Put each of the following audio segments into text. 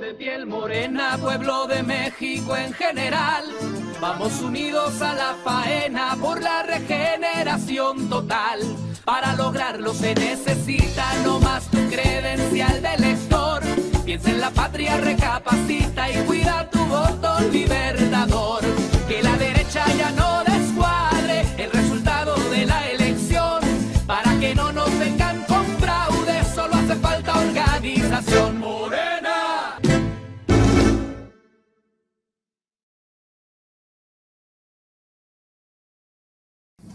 De piel morena, pueblo de México en general, vamos unidos a la faena por la regeneración total. Para lograrlo se necesita no más tu credencial de elector. Piensa en la patria, recapacita y cuida tu voto libertador. Que la derecha ya no descuadre el resultado de la elección. Para que no nos vengan con fraude, solo hace falta organización. Morena.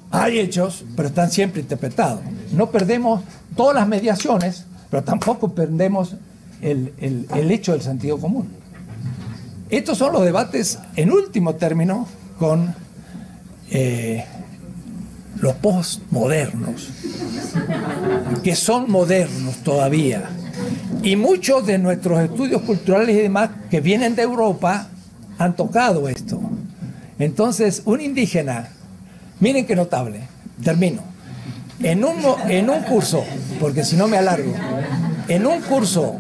Hay hechos, pero están siempre interpretados. No perdemos todas las mediaciones, pero tampoco perdemos el hecho del sentido común. Estos son los debates, en último término, con los postmodernos, que son modernos todavía. Y muchos de nuestros estudios culturales y demás que vienen de Europa han tocado esto. Entonces, un indígena, miren qué notable, termino, en un curso, porque si no me alargo, en un curso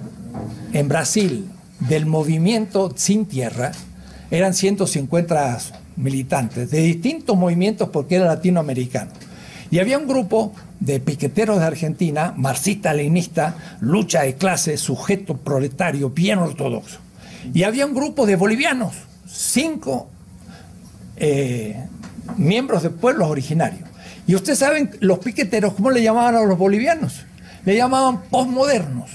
en Brasil del movimiento Sin Tierra, eran 150 militantes de distintos movimientos porque era latinoamericano. Y había un grupo de piqueteros de Argentina, marxista-leninista, lucha de clase, sujeto proletario, bien ortodoxo. Y había un grupo de bolivianos, 5 miembros de pueblos originarios. Y ustedes saben, los piqueteros, ¿cómo le llamaban a los bolivianos? Le llamaban postmodernos.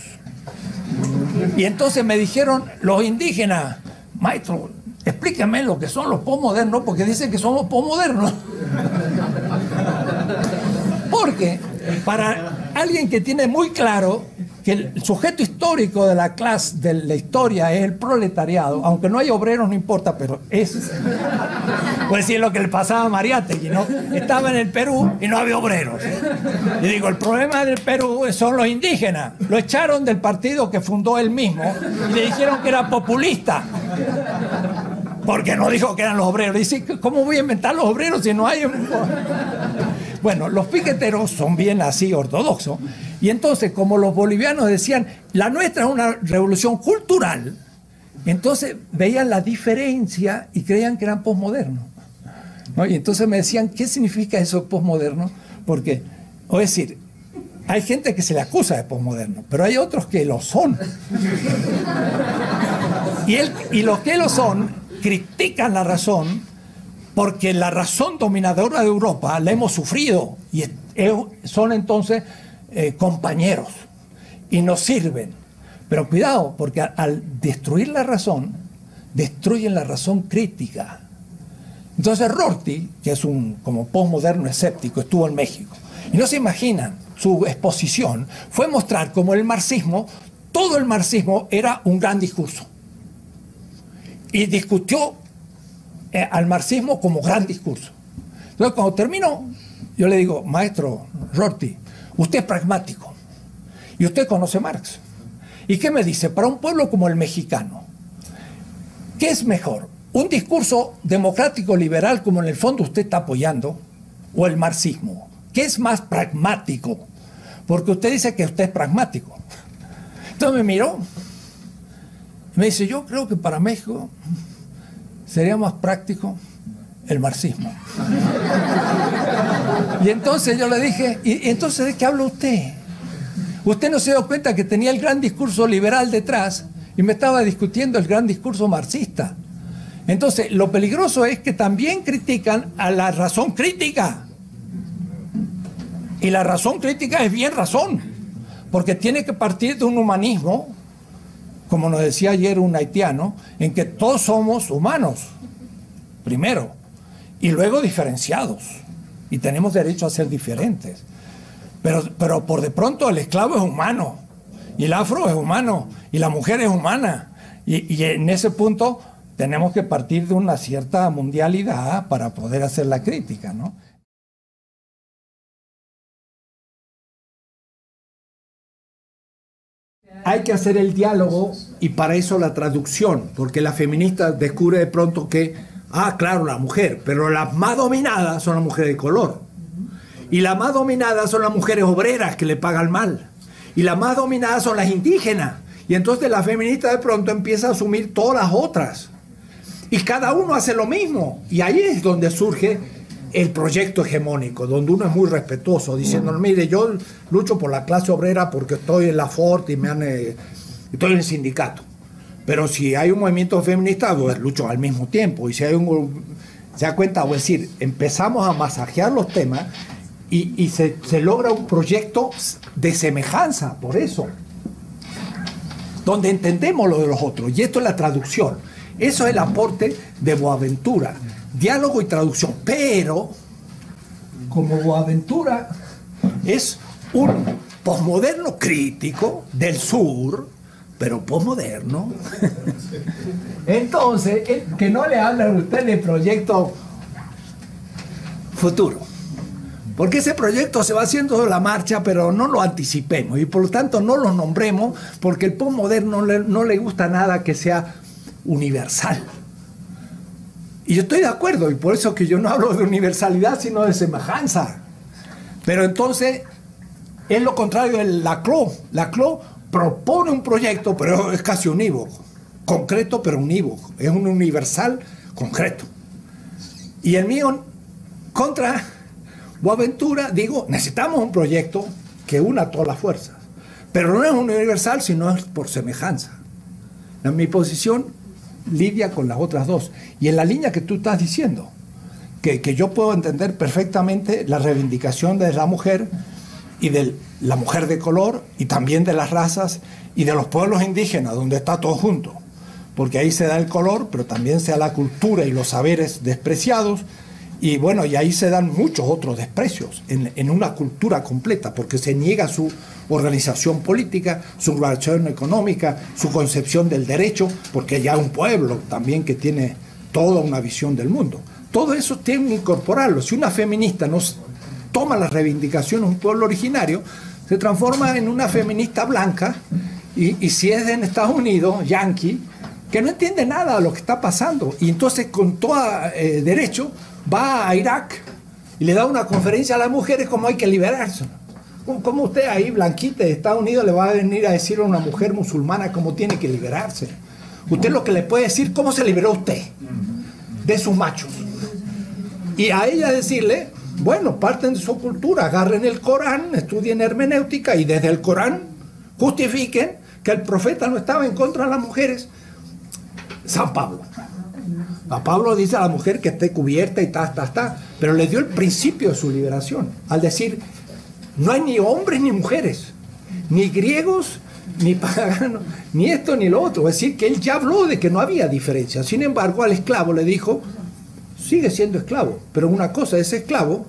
Y entonces me dijeron los indígenas, maestro, explíqueme lo que son los postmodernos, porque dicen que somos postmodernos. Porque para alguien que tiene muy claro que el sujeto histórico de la clase, de la historia, es el proletariado, aunque no hay obreros, no importa, pero es, pues decir, lo que le pasaba a Mariátegui, ¿no? Estaba en el Perú y no había obreros. Y digo, el problema del Perú son los indígenas. Lo echaron del partido que fundó él mismo y le dijeron que era populista, porque no dijo que eran los obreros. Dice, ¿cómo voy a inventar los obreros si no hay? Bueno, los piqueteros son bien así ortodoxos. Y entonces, como los bolivianos decían, la nuestra es una revolución cultural, entonces veían la diferencia y creían que eran posmodernos, ¿no? Y entonces me decían, ¿qué significa eso posmoderno? Porque, es decir, hay gente que se le acusa de posmoderno, pero hay otros que lo son. Y los que lo son critican la razón, porque la razón dominadora de Europa la hemos sufrido y son entonces compañeros y nos sirven. Pero cuidado, porque al destruir la razón, destruyen la razón crítica. Entonces Rorty, que es un como postmoderno escéptico, estuvo en México. Y no se imaginan, su exposición fue mostrar cómo el marxismo, todo el marxismo era un gran discurso. Y discutió al marxismo como gran discurso. Entonces, cuando terminó, yo le digo, maestro Rorty, usted es pragmático y usted conoce Marx. ¿Y qué me dice? Para un pueblo como el mexicano, ¿qué es mejor? ¿Un discurso democrático liberal como en el fondo usted está apoyando o el marxismo? ¿Qué es más pragmático? Porque usted dice que usted es pragmático. Entonces me miró, me dice, yo creo que para México sería más práctico el marxismo. Y entonces yo le dije, ¿y entonces de qué habla usted? Usted no se dio cuenta que tenía el gran discurso liberal detrás y me estaba discutiendo el gran discurso marxista. Entonces, lo peligroso es que también critican a la razón crítica. Y la razón crítica es bien razón, porque tiene que partir de un humanismo, como nos decía ayer un haitiano, en que todos somos humanos, primero, y luego diferenciados, y tenemos derecho a ser diferentes. Pero por de pronto el esclavo es humano, y el afro es humano, y la mujer es humana, y en ese punto tenemos que partir de una cierta mundialidad para poder hacer la crítica, ¿no? Hay que hacer el diálogo y para eso la traducción, porque la feminista descubre de pronto que, claro, la mujer, pero las más dominadas son las mujeres de color. Y las más dominadas son las mujeres obreras que le pagan mal. Y las más dominadas son las indígenas. Y entonces la feminista de pronto empieza a asumir todas las otras. Y cada uno hace lo mismo. Y ahí es donde surge el proyecto hegemónico, donde uno es muy respetuoso, diciendo, mire, yo lucho por la clase obrera porque estoy en la Ford y estoy en el sindicato. Pero si hay un movimiento feminista, pues lucho al mismo tiempo. Y si hay se da cuenta, es decir, empezamos a masajear los temas y se logra un proyecto de semejanza, por eso. Donde entendemos lo de los otros. Y esto es la traducción. Eso es el aporte de Boaventura. Diálogo y traducción. Pero, como Boaventura es un posmoderno crítico del sur, pero posmoderno, entonces, que no le hablan a usted del proyecto futuro. Porque ese proyecto se va haciendo de la marcha, pero no lo anticipemos y por lo tanto no lo nombremos, porque el posmoderno no le gusta nada que sea universal. Y yo estoy de acuerdo, y por eso que yo no hablo de universalidad, sino de semejanza. Pero entonces es lo contrario de Laclau. Laclau propone un proyecto, pero es casi unívoco. Concreto, pero unívoco. Es un universal concreto. Y el mío, contra Boaventura, digo, necesitamos un proyecto que una todas las fuerzas. Pero no es universal, sino es por semejanza. En mi posición lidia con las otras dos. Y en la línea que tú estás diciendo, que yo puedo entender perfectamente la reivindicación de la mujer y de la mujer de color y también de las razas y de los pueblos indígenas, donde está todo junto. Porque ahí se da el color, pero también se da la cultura y los saberes despreciados. Y bueno, y ahí se dan muchos otros desprecios en una cultura completa, porque se niega su organización política, su relación económica, su concepción del derecho, porque ya es un pueblo también que tiene toda una visión del mundo. Todo eso tiene que incorporarlo. Si una feminista no toma la reivindicación de un pueblo originario, se transforma en una feminista blanca, y si es en Estados Unidos, yankee, que no entiende nada de lo que está pasando, y entonces con todo derecho va a Irak y le da una conferencia a las mujeres cómo hay que liberarse. ¿Cómo usted ahí, blanquita de Estados Unidos, le va a venir a decir a una mujer musulmana cómo tiene que liberarse? Usted lo que le puede decir, ¿cómo se liberó usted de sus machos? Y a ella decirle, bueno, parten de su cultura, agarren el Corán, estudien hermenéutica y desde el Corán justifiquen que el profeta no estaba en contra de las mujeres. San Pablo. A Pablo dice a la mujer que esté cubierta y pero le dio el principio de su liberación, al decir, no hay ni hombres ni mujeres, ni griegos, ni paganos, ni esto ni lo otro. Es decir, que él ya habló de que no había diferencia. Sin embargo, al esclavo le dijo, sigue siendo esclavo, pero una cosa, ese esclavo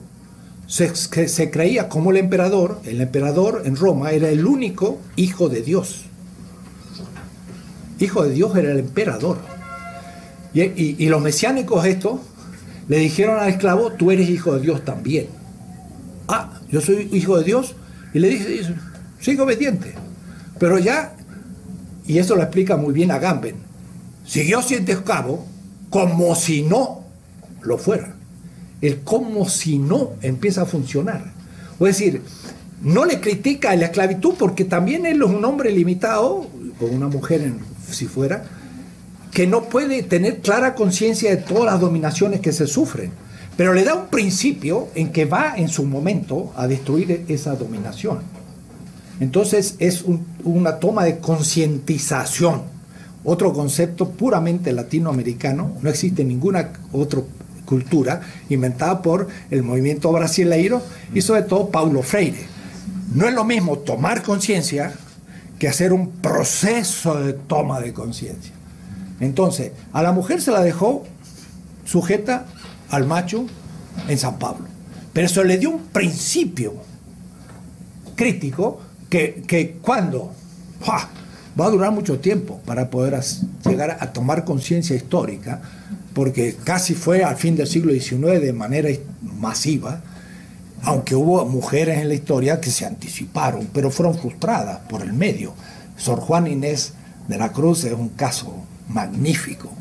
se creía como el emperador en Roma era el único hijo de Dios. Hijo de Dios era el emperador. Y los mesiánicos estos le dijeron al esclavo, tú eres hijo de Dios también. Ah, yo soy hijo de Dios. Y le dice, sigue obediente. Pero ya, y eso lo explica muy bien Agamben, siguió siendo esclavo como si no lo fuera. El como si no empieza a funcionar. Es decir, no le critica la esclavitud porque también él es un hombre limitado, con una mujer si fuera, que no puede tener clara conciencia de todas las dominaciones que se sufren, pero le da un principio en que va en su momento a destruir esa dominación. Entonces es una toma de concientización, otro concepto puramente latinoamericano. No existe ninguna otra cultura inventada por el movimiento brasileiro y sobre todo Paulo Freire. No es lo mismo tomar conciencia que hacer un proceso de toma de conciencia. Entonces, a la mujer se la dejó sujeta al macho en San Pablo. Pero eso le dio un principio crítico que cuando va a durar mucho tiempo para poder llegar a tomar conciencia histórica, porque casi fue al fin del siglo XIX de manera masiva, aunque hubo mujeres en la historia que se anticiparon, pero fueron frustradas por el medio. Sor Juana Inés de la Cruz es un caso magnífico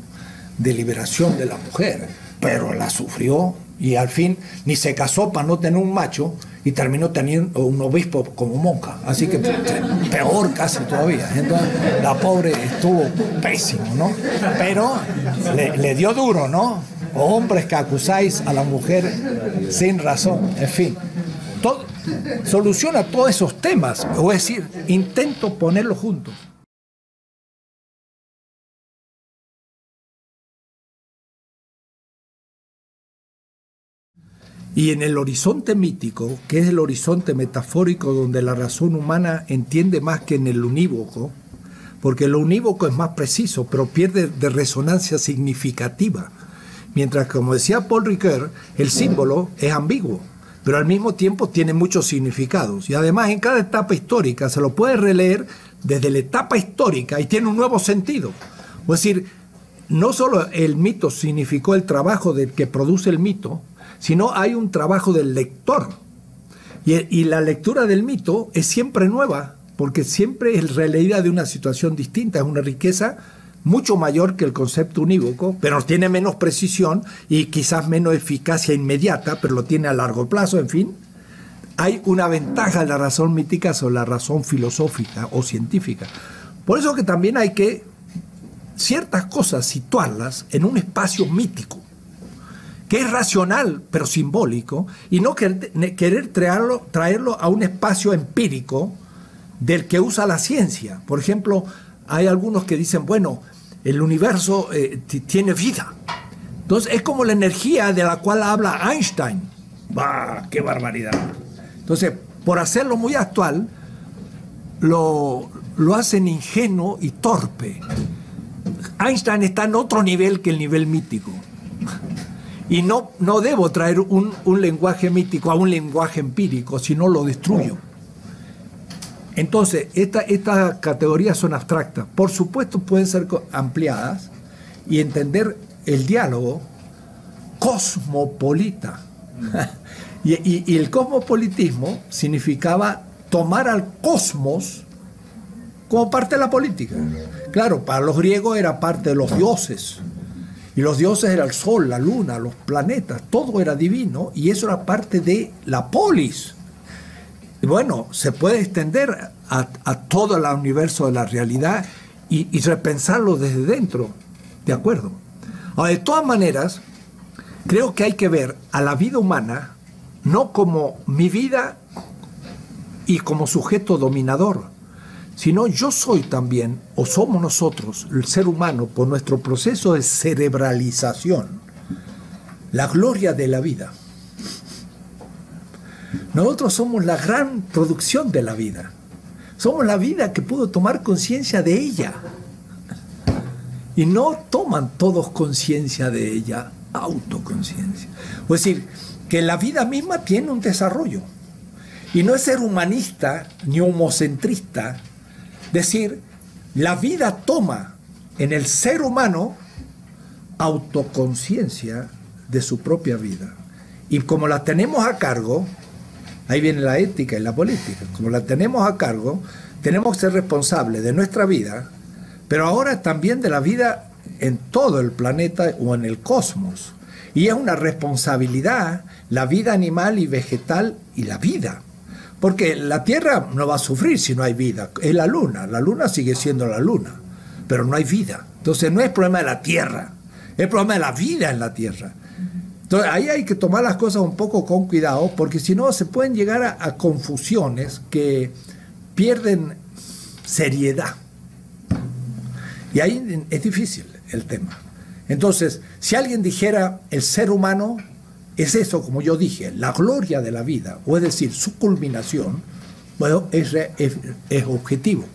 de liberación de la mujer, pero la sufrió y al fin ni se casó para no tener un macho y terminó teniendo un obispo como monja, así que peor casi todavía. Entonces la pobre estuvo pésimo, ¿no? Pero le dio duro, ¿no? Hombres que acusáis a la mujer sin razón, en fin. Soluciona todos esos temas, es decir, intento ponerlos juntos. Y en el horizonte mítico, que es el horizonte metafórico donde la razón humana entiende más que en el unívoco, porque lo unívoco es más preciso, pero pierde de resonancia significativa. Mientras, como decía Paul Ricoeur, el símbolo es ambiguo, pero al mismo tiempo tiene muchos significados. Y además en cada etapa histórica se lo puede releer desde la etapa histórica y tiene un nuevo sentido. Es decir, no solo el mito significó el trabajo del que produce el mito, sino hay un trabajo del lector. Y la lectura del mito es siempre nueva, porque siempre es releída de una situación distinta, es una riqueza mucho mayor que el concepto unívoco, pero tiene menos precisión y quizás menos eficacia inmediata, pero lo tiene a largo plazo, en fin. Hay una ventaja de la razón mítica sobre la razón filosófica o científica. Por eso que también hay que ciertas cosas situarlas en un espacio mítico, que es racional pero simbólico, y no querer traerlo a un espacio empírico del que usa la ciencia. Por ejemplo, hay algunos que dicen, bueno, el universo tiene vida. Entonces es como la energía de la cual habla Einstein. ¡Bah, qué barbaridad! Entonces, por hacerlo muy actual, lo hacen ingenuo y torpe. Einstein está en otro nivel que el nivel mítico. Y no debo traer un lenguaje mítico a un lenguaje empírico, sino lo destruyo. Entonces, estas categorías son abstractas. Por supuesto, pueden ser ampliadas y entender el diálogo cosmopolita. Y el cosmopolitismo significaba tomar al cosmos como parte de la política. Claro, para los griegos era parte de los dioses. Y los dioses eran el sol, la luna, los planetas, todo era divino y eso era parte de la polis. Y bueno, se puede extender a todo el universo de la realidad y repensarlo desde dentro, ¿de acuerdo? Ahora, de todas maneras, creo que hay que ver a la vida humana no como mi vida y como sujeto dominador, sino yo soy también, o somos nosotros, el ser humano, por nuestro proceso de cerebralización, la gloria de la vida. Nosotros somos la gran producción de la vida. Somos la vida que pudo tomar conciencia de ella. Y no toman todos conciencia de ella, autoconciencia. Es decir, que la vida misma tiene un desarrollo. Y no es ser humanista ni homocentrista, decir, la vida toma en el ser humano autoconciencia de su propia vida. Y como la tenemos a cargo, ahí viene la ética y la política, como la tenemos a cargo, tenemos que ser responsables de nuestra vida, pero ahora también de la vida en todo el planeta o en el cosmos. Y es una responsabilidad la vida animal y vegetal y la vida. Porque la Tierra no va a sufrir si no hay vida. Es la Luna sigue siendo la Luna, pero no hay vida. Entonces no es problema de la Tierra, es problema de la vida en la Tierra. Entonces ahí hay que tomar las cosas un poco con cuidado, porque si no se pueden llegar a confusiones que pierden seriedad. Y ahí es difícil el tema. Entonces, si alguien dijera el ser humano es eso, como yo dije, la gloria de la vida, o es decir, su culminación, bueno, es objetivo.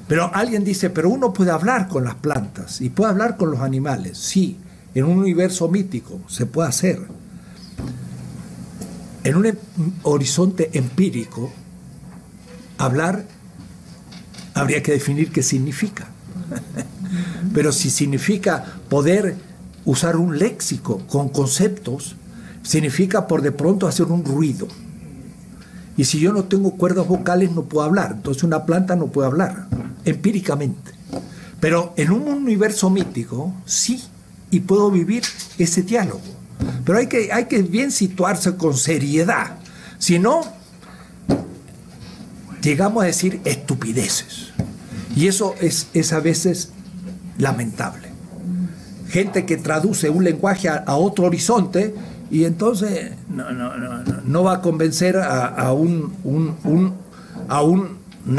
Pero alguien dice, pero uno puede hablar con las plantas y puede hablar con los animales. Sí, en un universo mítico se puede hacer. En un horizonte empírico, hablar habría que definir qué significa. Pero si significa poder usar un léxico con conceptos, significa por de pronto hacer un ruido. Y si yo no tengo cuerdas vocales no puedo hablar. Entonces una planta no puede hablar, empíricamente. Pero en un universo mítico, sí, y puedo vivir ese diálogo. Pero hay que bien situarse con seriedad. Si no, llegamos a decir estupideces. Y eso es a veces lamentable. Gente que traduce un lenguaje a otro horizonte y entonces no va a convencer a una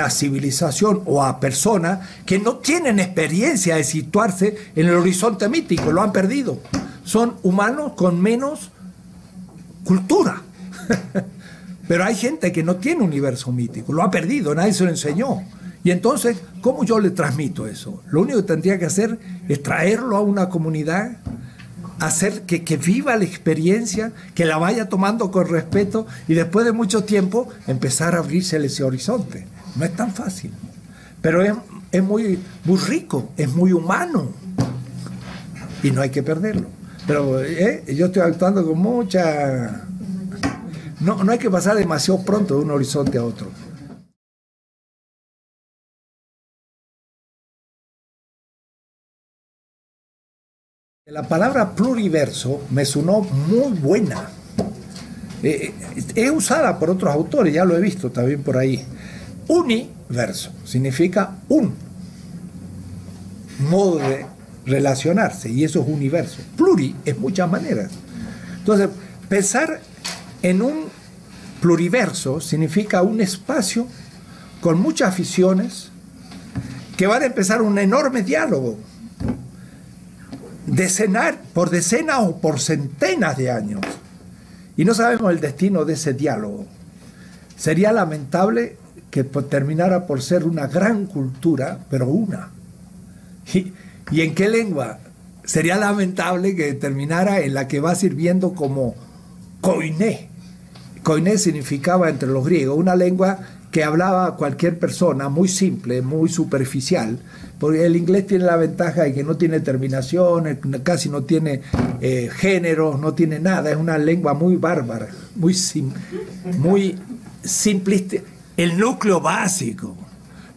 civilización o a personas que no tienen experiencia de situarse en el horizonte mítico, lo han perdido. Son humanos con menos cultura. Pero hay gente que no tiene universo mítico, lo ha perdido, nadie se lo enseñó. Y entonces, ¿cómo yo le transmito eso? Lo único que tendría que hacer es traerlo a una comunidad, hacer que viva la experiencia, que la vaya tomando con respeto y después de mucho tiempo empezar a abrirse ese horizonte. No es tan fácil, pero es muy rico, es muy humano y no hay que perderlo. Pero yo estoy actuando con mucha... No hay que pasar demasiado pronto de un horizonte a otro. La palabra pluriverso me sonó muy buena. Es usada por otros autores, ya lo he visto también por ahí. Universo significa un modo de relacionarse, y eso es universo. Pluri es muchas maneras. Entonces, pensar en un pluriverso significa un espacio con muchas aficiones que van a empezar un enorme diálogo. Por decenas o por centenas de años. Y no sabemos el destino de ese diálogo. Sería lamentable que terminara por ser una gran cultura, pero una. ¿Y en qué lengua? Sería lamentable que terminara en la que va sirviendo como koiné. Koiné significaba entre los griegos una lengua que hablaba cualquier persona, muy simple, muy superficial, porque el inglés tiene la ventaja de que no tiene terminaciones, casi no tiene géneros, no tiene nada, es una lengua muy bárbara, muy simplista, el núcleo básico,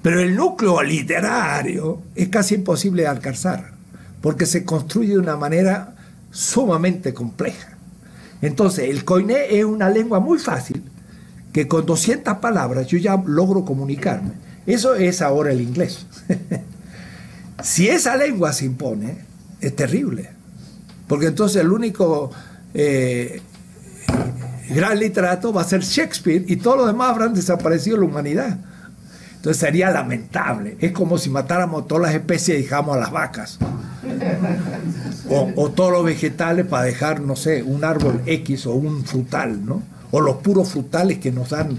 pero el núcleo literario es casi imposible de alcanzar, porque se construye de una manera sumamente compleja. Entonces, el koiné es una lengua muy fácil, que con 200 palabras yo ya logro comunicarme. Eso es ahora el inglés. Si esa lengua se impone, es terrible. Porque entonces el único gran literato va a ser Shakespeare y todos los demás habrán desaparecido de la humanidad. Entonces sería lamentable. Es como si matáramos todas las especies y dejamos a las vacas. O todos los vegetales para dejar, no sé, un árbol X o un frutal, ¿no? O los puros frutales que nos dan,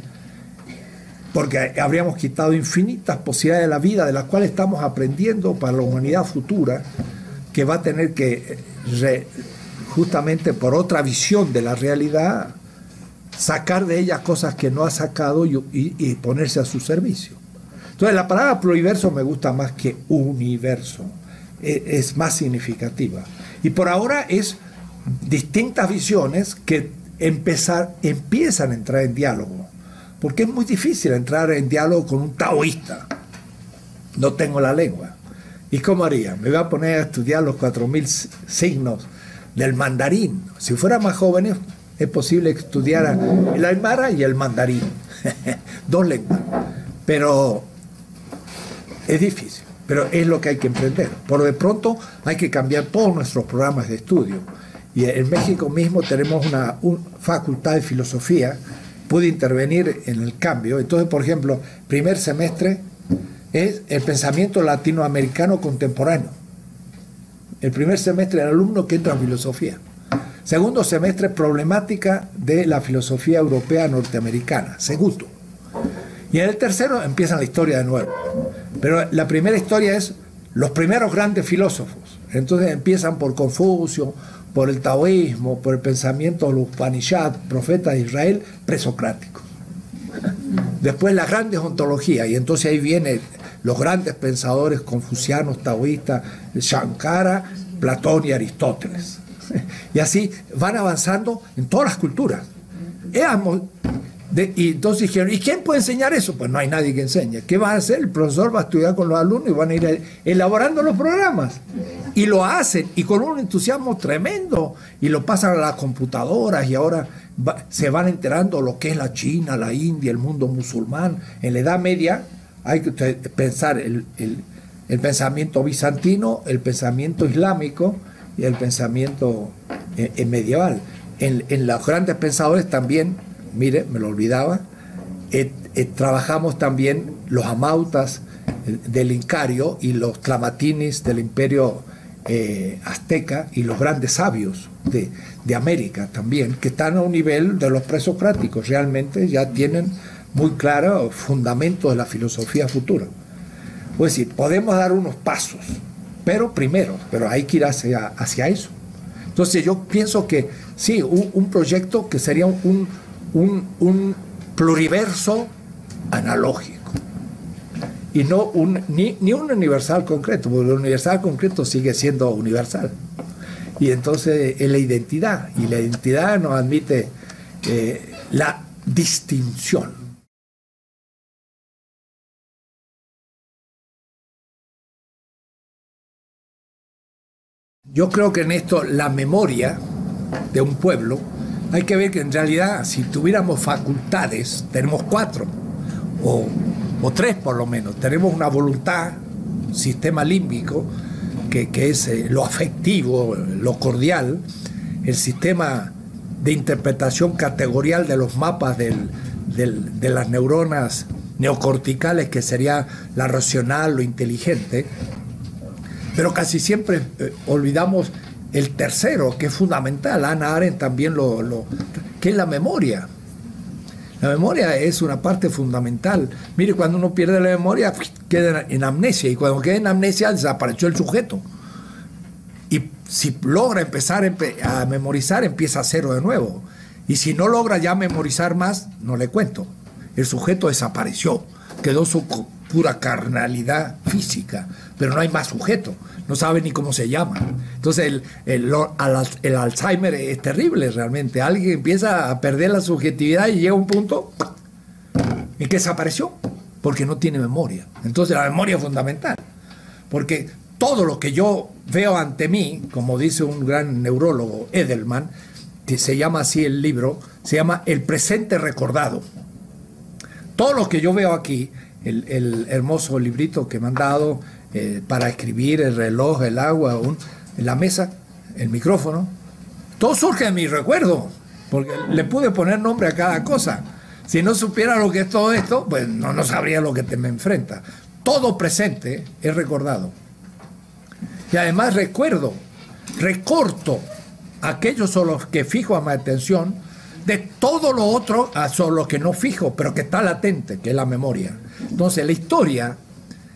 porque habríamos quitado infinitas posibilidades de la vida de las cuales estamos aprendiendo para la humanidad futura, que va a tener que, justamente por otra visión de la realidad, sacar de ella cosas que no ha sacado y ponerse a su servicio. Entonces la palabra pluriverso me gusta más que universo, es más significativa. Y por ahora es distintas visiones que empiezan a entrar en diálogo, porque es muy difícil entrar en diálogo con un taoísta. No tengo la lengua. ¿Y cómo haría? Me voy a poner a estudiar los 4000 signos del mandarín. Si fuera más jóvenes, es posible que estudiara el aymara y el mandarín. Dos lenguas. Pero es difícil. Pero es lo que hay que emprender. Por de pronto hay que cambiar todos nuestros programas de estudio. Y en México mismo tenemos una facultad de filosofía, puede intervenir en el cambio. Entonces, por ejemplo, primer semestre es el pensamiento latinoamericano contemporáneo. El primer semestre, el alumno que entra en filosofía. Segundo semestre, problemática de la filosofía europea norteamericana. Segundo. Y en el tercero empieza la historia de nuevo. Pero la primera historia es los primeros grandes filósofos. Entonces empiezan por Confucio, por el taoísmo, por el pensamiento de los Upanishad, profetas de Israel, presocráticos. Después las grandes ontologías, y entonces ahí vienen los grandes pensadores confucianos, taoístas, Shankara, Platón y Aristóteles. Y así van avanzando en todas las culturas. Y entonces dijeron, ¿y quién puede enseñar eso? Pues no hay nadie que enseñe. ¿Qué va a hacer? El profesor va a estudiar con los alumnos y van a ir elaborando los programas. Y lo hacen, y con un entusiasmo tremendo, y lo pasan a las computadoras, y ahora se van enterando lo que es la China, la India, el mundo musulmán. En la Edad Media hay que pensar el pensamiento bizantino, el pensamiento islámico y el pensamiento medieval. En los grandes pensadores también, mire, me lo olvidaba, trabajamos también los amautas del Incario y los tlamatines del imperio azteca y los grandes sabios de América también, que están a un nivel de los presocráticos, realmente ya tienen muy claros fundamentos de la filosofía futura. Es decir, podemos dar unos pasos, pero hay que ir hacia eso. Entonces yo pienso que sí, un proyecto que sería un pluriverso analógico y no ni un universal concreto, porque el universal concreto sigue siendo universal. Y entonces es la identidad, y la identidad nos admite la distinción. Yo creo que en esto la memoria de un pueblo, hay que ver que en realidad si tuviéramos facultades, tenemos 4 o 3 por lo menos. Tenemos una voluntad, un sistema límbico, que es lo afectivo, lo cordial, el sistema de interpretación categorial de los mapas de las neuronas neocorticales, que sería la racional, lo inteligente. Pero casi siempre olvidamos el tercero, que es fundamental. Hannah Arendt también que es la memoria. La memoria es una parte fundamental. Mire, cuando uno pierde la memoria, queda en amnesia, y cuando queda en amnesia desapareció el sujeto. Y si logra empezar a memorizar, empieza a cero de nuevo. Y si no logra ya memorizar más, no le cuento. El sujeto desapareció, quedó su pura carnalidad física, pero no hay más sujeto, no sabe ni cómo se llama. Entonces el Alzheimer es terrible realmente. Alguien empieza a perder la subjetividad y llega a un punto en que desapareció, porque no tiene memoria. Entonces la memoria es fundamental, porque todo lo que yo veo ante mí, como dice un gran neurólogo, Edelman, que se llama así el libro, se llama El presente recordado. Todo lo que yo veo aquí, el hermoso librito que me han dado para escribir, el reloj, el agua, la mesa, el micrófono, todo surge de mi recuerdo, porque le pude poner nombre a cada cosa. Si no supiera lo que es todo esto, pues no sabría lo que me enfrenta. Todo presente es recordado. Y además recorto aquellos son los que fijo a mi atención, de todo lo otro son los que no fijo, pero que está latente, que es la memoria. Entonces la historia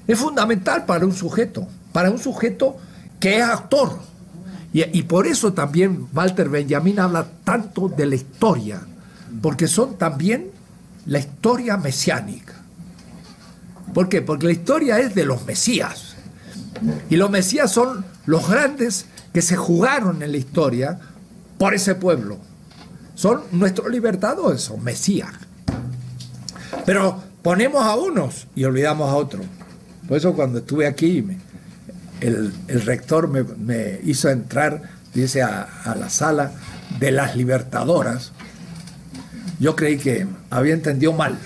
es fundamental para un sujeto que es actor. Y por eso también Walter Benjamin habla tanto de la historia, porque son también la historia mesiánica. ¿Por qué? Porque la historia es de los mesías. Y los mesías son los grandes que se jugaron en la historia por ese pueblo. Son nuestros libertadores, son mesías. Pero ponemos a unos y olvidamos a otros. Por eso cuando estuve aquí, el rector me hizo entrar, dice, a la sala de las libertadoras. Yo creí que había entendido mal.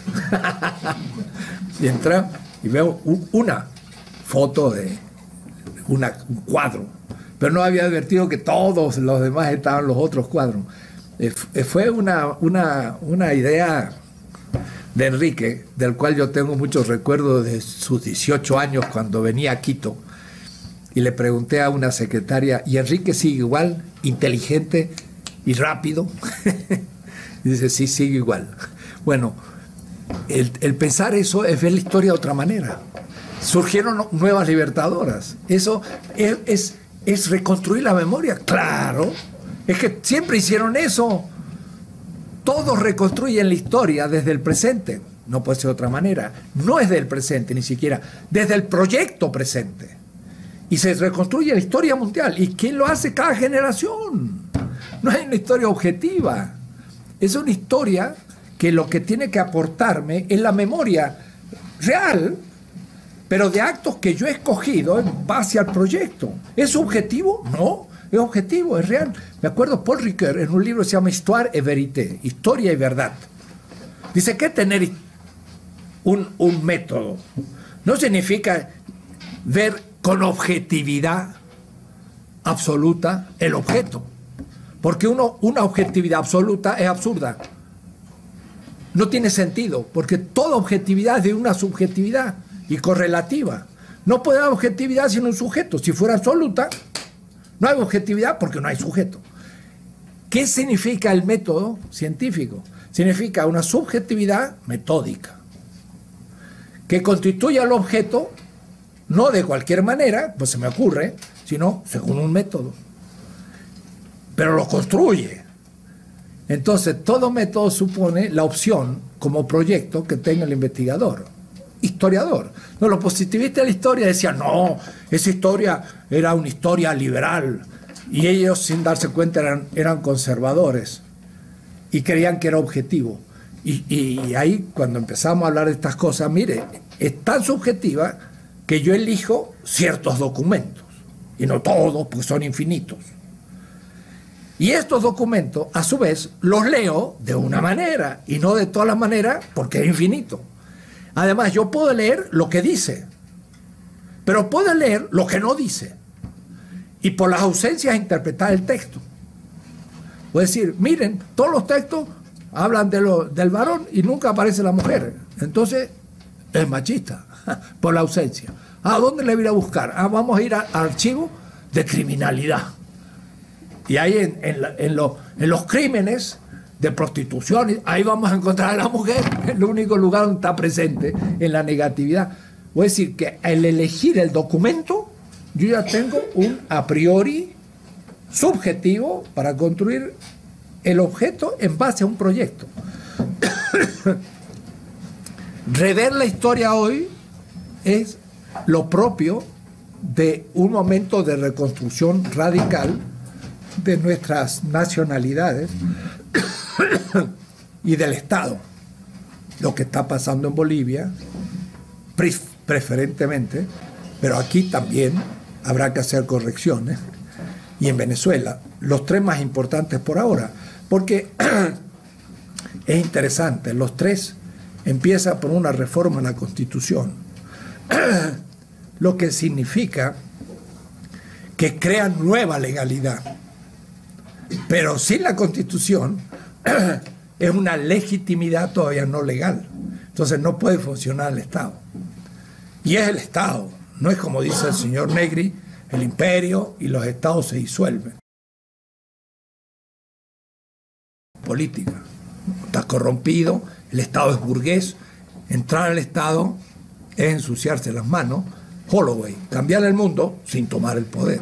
Y entré y veo una foto de un cuadro, pero no había advertido que todos los demás estaban los otros cuadros. Fue una idea de Enrique, del cual yo tengo muchos recuerdos de sus 18 años cuando venía a Quito, y le pregunté a una secretaria, ¿y Enrique sigue igual, inteligente y rápido? Y dice, sí, sigue igual. Bueno, el pensar eso es ver la historia de otra manera. Surgieron nuevas libertadoras. Eso es reconstruir la memoria. Claro, es que siempre hicieron eso. Todos reconstruyen la historia desde el presente. No puede ser de otra manera. No es del presente ni siquiera, desde el proyecto presente. Y se reconstruye la historia mundial. ¿Y quién lo hace? Cada generación. No es una historia objetiva. Es una historia que lo que tiene que aportarme es la memoria real, pero de actos que yo he escogido en base al proyecto. ¿Es subjetivo? No, es objetivo, es real. Me acuerdo Paul Ricoeur en un libro que se llama Histoire et Vérité, Historia y Verdad. Dice que tener un método no significa ver con objetividad absoluta el objeto, porque una objetividad absoluta es absurda. No tiene sentido, porque toda objetividad es de una subjetividad y correlativa. No puede haber objetividad sin un sujeto. Si fuera absoluta, no hay objetividad porque no hay sujeto. ¿Qué significa el método científico? Significa una subjetividad metódica, que constituye al objeto no de cualquier manera, pues se me ocurre, sino según un método. Pero lo construye. Entonces, todo método supone la opción como proyecto que tenga el investigador, historiador. No, los positivistas de la historia decían, no, esa historia era una historia liberal. Y ellos, sin darse cuenta, eran conservadores y creían que era objetivo. Y ahí, cuando empezamos a hablar de estas cosas, mire, es tan subjetiva que yo elijo ciertos documentos, y no todos, porque son infinitos. Y estos documentos, a su vez, los leo de una manera, y no de todas las maneras, porque es infinito. Además, yo puedo leer lo que dice, pero puedo leer lo que no dice, y por las ausencias interpretar el texto. Puedo decir, miren, todos los textos hablan del varón y nunca aparece la mujer. Entonces, es machista, por la ausencia. ¿A dónde le voy a ir a buscar? Vamos a ir al archivo de criminalidad. Y ahí en los crímenes de prostitución, ahí vamos a encontrar a la mujer, el único lugar donde está presente en la negatividad. Voy a decir que al elegir el documento, yo ya tengo un a priori subjetivo para construir el objeto en base a un proyecto. Rever la historia hoy es lo propio de un momento de reconstrucción radical de nuestras nacionalidades y del Estado. Lo que está pasando en Bolivia, preferentemente, pero aquí también habrá que hacer correcciones, y en Venezuela, los tres más importantes por ahora, porque es interesante, los tres empiezan por una reforma en la Constitución, lo que significa que crean nueva legalidad, pero sin la Constitución es una legitimidad todavía no legal, entonces no puede funcionar el Estado, y es el Estado, no es como dice el señor Negri, el imperio y los estados se disuelven. Política, está corrompido, el Estado es burgués, entrar al Estado es ensuciarse las manos. Holloway, cambiar el mundo sin tomar el poder.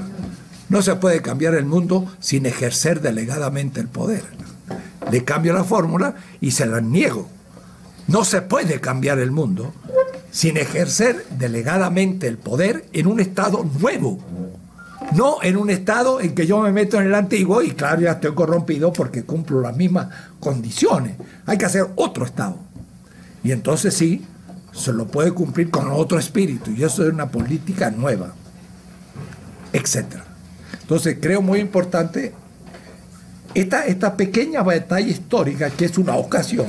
No se puede cambiar el mundo sin ejercer delegadamente el poder. Le cambio la fórmula y se la niego. No se puede cambiar el mundo sin ejercer delegadamente el poder en un Estado nuevo. No en un Estado en que yo me meto en el antiguo y claro, ya estoy corrompido porque cumplo las mismas condiciones. Hay que hacer otro Estado. Y entonces sí, se lo puede cumplir con otro espíritu. Y eso es una política nueva, etc. Entonces creo muy importante esta pequeña batalla histórica que es una ocasión.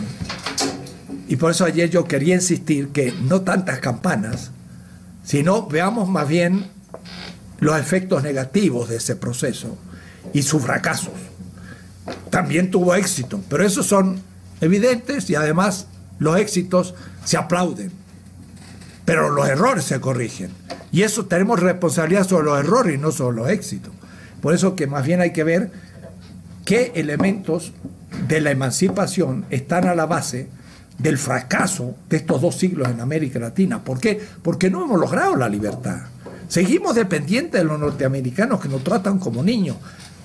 Y por eso ayer yo quería insistir que no tantas campanas, sino veamos más bien los efectos negativos de ese proceso y sus fracasos. También tuvo éxito, pero esos son evidentes y además los éxitos se aplauden, pero los errores se corrigen. Y eso tenemos responsabilidad sobre los errores y no sobre los éxitos. Por eso que más bien hay que ver qué elementos de la emancipación están a la base del fracaso de estos 2 siglos en América Latina. ¿Por qué? Porque no hemos logrado la libertad. Seguimos dependientes de los norteamericanos que nos tratan como niños,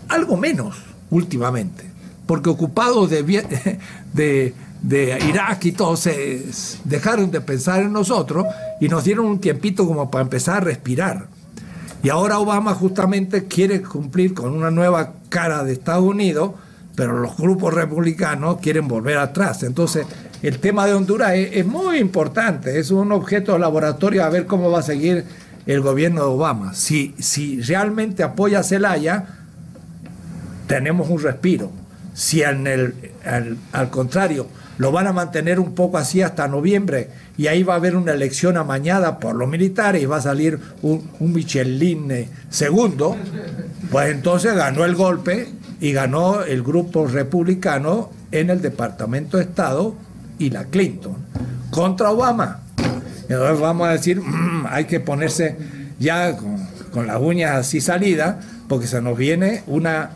algo menos últimamente, porque ocupados de Irak y todo, se dejaron de pensar en nosotros y nos dieron un tiempito como para empezar a respirar. Y ahora Obama justamente quiere cumplir con una nueva cara de Estados Unidos pero los grupos republicanos quieren volver atrás. Entonces, el tema de Honduras es muy importante, es un objeto de laboratorio a ver cómo va a seguir el gobierno de Obama. Si realmente apoya a Zelaya, tenemos un respiro. Si al contrario lo van a mantener un poco así hasta noviembre y ahí va a haber una elección amañada por los militares y va a salir un Michelin segundo, pues entonces ganó el golpe y ganó el grupo republicano en el Departamento de Estado y la Clinton contra Obama. Entonces vamos a decir, hay que ponerse ya con las uñas así salidas, porque se nos viene una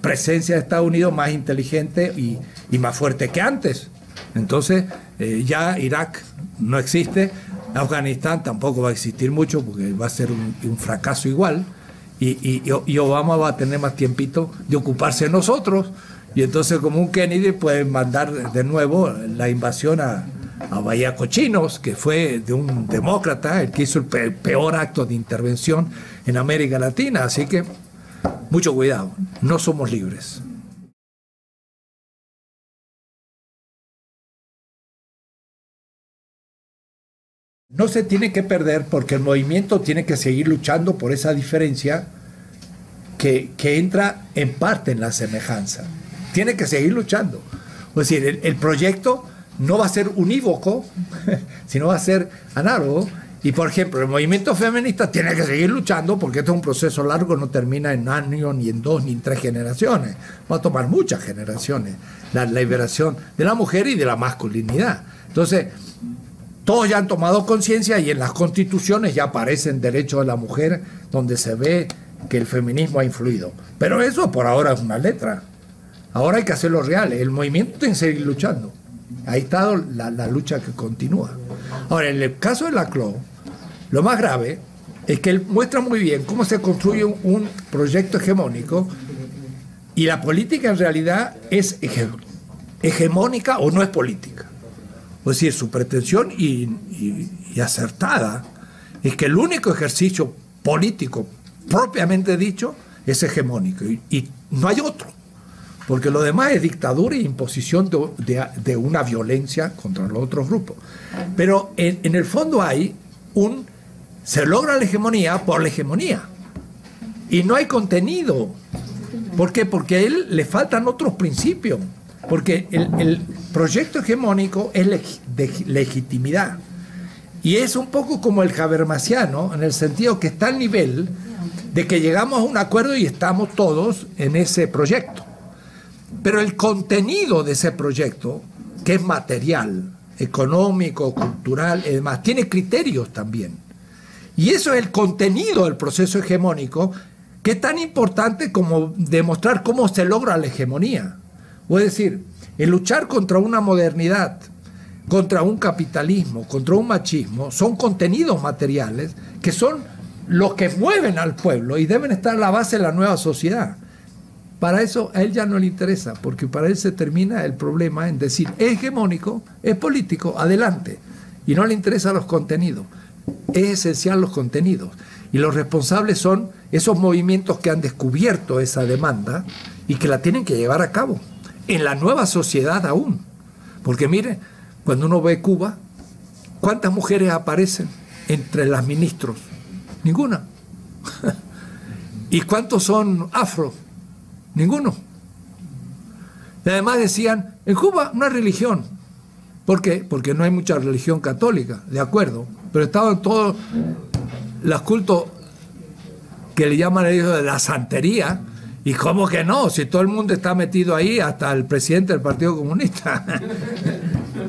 presencia de Estados Unidos más inteligente y más fuerte que antes. Entonces ya Irak no existe, Afganistán tampoco va a existir mucho porque va a ser un fracaso igual, y Obama va a tener más tiempito de ocuparse de nosotros, y entonces como un Kennedy puede mandar de nuevo la invasión a Bahía Cochinos, que fue de un demócrata, el que hizo el peor acto de intervención en América Latina. Así que mucho cuidado, no somos libres. No se tiene que perder porque el movimiento tiene que seguir luchando por esa diferencia que entra en parte en la semejanza. Tiene que seguir luchando. Es decir, el proyecto no va a ser unívoco, sino va a ser análogo. Y, por ejemplo, el movimiento feminista tiene que seguir luchando porque este es un proceso largo, no termina en un año, ni en 2, ni en 3 generaciones. Va a tomar muchas generaciones la liberación de la mujer y de la masculinidad. Entonces, todos ya han tomado conciencia y en las constituciones ya aparecen derechos de la mujer donde se ve que el feminismo ha influido. Pero eso por ahora es una letra. Ahora hay que hacerlo real. El movimiento tiene que seguir luchando. Ahí está la lucha que continúa. Ahora, en el caso de Laclau, lo más grave es que él muestra muy bien cómo se construye un proyecto hegemónico y la política en realidad es hegemónica o no es política. Es decir, su pretensión y acertada es que el único ejercicio político propiamente dicho es hegemónico y no hay otro. Porque lo demás es dictadura e imposición de una violencia contra los otros grupos. Pero en el fondo se logra la hegemonía por la hegemonía. Y no hay contenido. ¿Por qué? Porque a él le faltan otros principios. Porque el proyecto hegemónico es de legitimidad. Y es un poco como el habermasiano, en el sentido que está al nivel de que llegamos a un acuerdo y estamos todos en ese proyecto. Pero el contenido de ese proyecto, que es material, económico, cultural y demás, tiene criterios también. Y eso es el contenido del proceso hegemónico, que es tan importante como demostrar cómo se logra la hegemonía. O es decir, el luchar contra una modernidad, contra un capitalismo, contra un machismo, son contenidos materiales que son los que mueven al pueblo y deben estar a la base de la nueva sociedad. Para eso a él ya no le interesa, porque para él se termina el problema en decir, es hegemónico, es político, adelante. Y no le interesan los contenidos. Es esencial los contenidos. Y los responsables son esos movimientos que han descubierto esa demanda y que la tienen que llevar a cabo. En la nueva sociedad aún. Porque mire, cuando uno ve Cuba, ¿cuántas mujeres aparecen entre las ministros? Ninguna. ¿Y cuántos son afro? Ninguno. Y además decían, en Cuba no hay religión. ¿Por qué? Porque no hay mucha religión católica, de acuerdo. Pero estaban todos los cultos que le llaman ellos de la santería. ¿Y cómo que no? Si todo el mundo está metido ahí, hasta el presidente del Partido Comunista.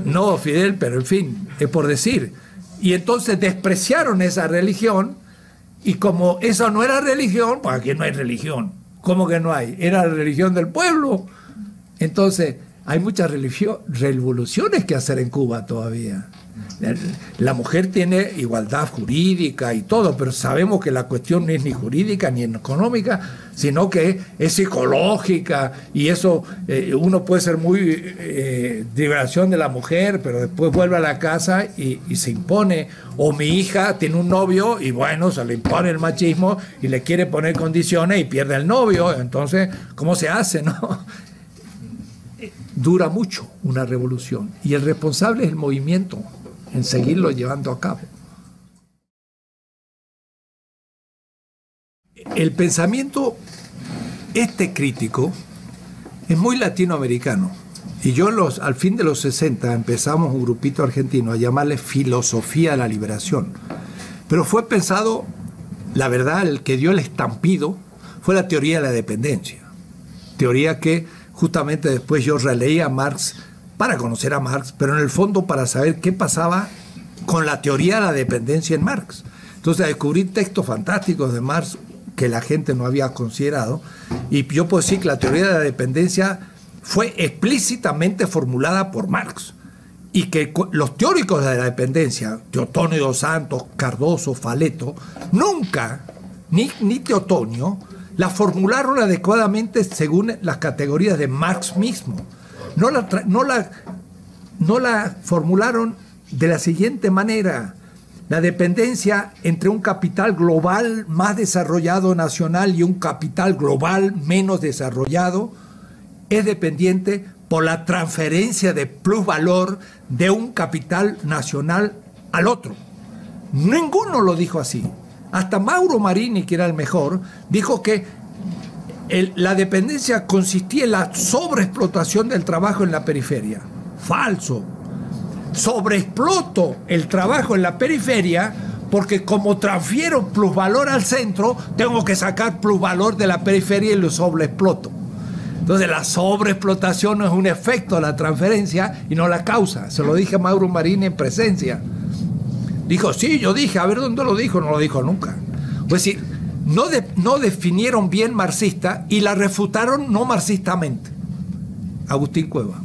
No, Fidel, pero en fin, es por decir. Y entonces despreciaron esa religión y como eso no era religión, pues aquí no hay religión. ¿Cómo que no hay? Era la religión del pueblo. Entonces, hay muchas revoluciones que hacer en Cuba todavía. La mujer tiene igualdad jurídica y todo, pero sabemos que la cuestión no es ni jurídica ni económica, sino que es psicológica, y eso uno puede ser muy liberación de la mujer, pero después vuelve a la casa y se impone. O mi hija tiene un novio y bueno, se le impone el machismo y le quiere poner condiciones y pierde el novio. Entonces, ¿cómo se hace, no? dura mucho una revolución y el responsable es el movimiento en seguirlo llevando a cabo. El pensamiento crítico es muy latinoamericano y yo al fin de los 60 empezamos un grupito argentino a llamarle filosofía de la liberación, pero fue pensado, la verdad, el que dio el estampido fue la teoría de la dependencia, teoría que justamente después yo releí a Marx para conocer a Marx, pero en el fondo para saber qué pasaba con la teoría de la dependencia en Marx. Entonces descubrí textos fantásticos de Marx que la gente no había considerado, y yo puedo decir que la teoría de la dependencia fue explícitamente formulada por Marx, y que los teóricos de la dependencia, Teotonio dos Santos, Cardoso, Faleto, nunca, ni Teotonio, la formularon adecuadamente según las categorías de Marx mismo. No la formularon de la siguiente manera: la dependencia entre un capital global más desarrollado nacional y un capital global menos desarrollado es dependiente por la transferencia de plusvalor de un capital nacional al otro. Ninguno lo dijo así. Hasta Mauro Marini, que era el mejor, dijo que la dependencia consistía en la sobreexplotación del trabajo en la periferia. Falso. Sobreexploto el trabajo en la periferia porque como transfiero plusvalor al centro, tengo que sacar plusvalor de la periferia y lo sobreexploto. Entonces la sobreexplotación no es un efecto de la transferencia y no la causa. Se lo dije a Mauro Marini en presencia. Dijo, sí, yo dije, a ver dónde lo dijo, no lo dijo nunca. Pues sí, no definieron bien marxista y la refutaron no marxistamente. Agustín Cueva.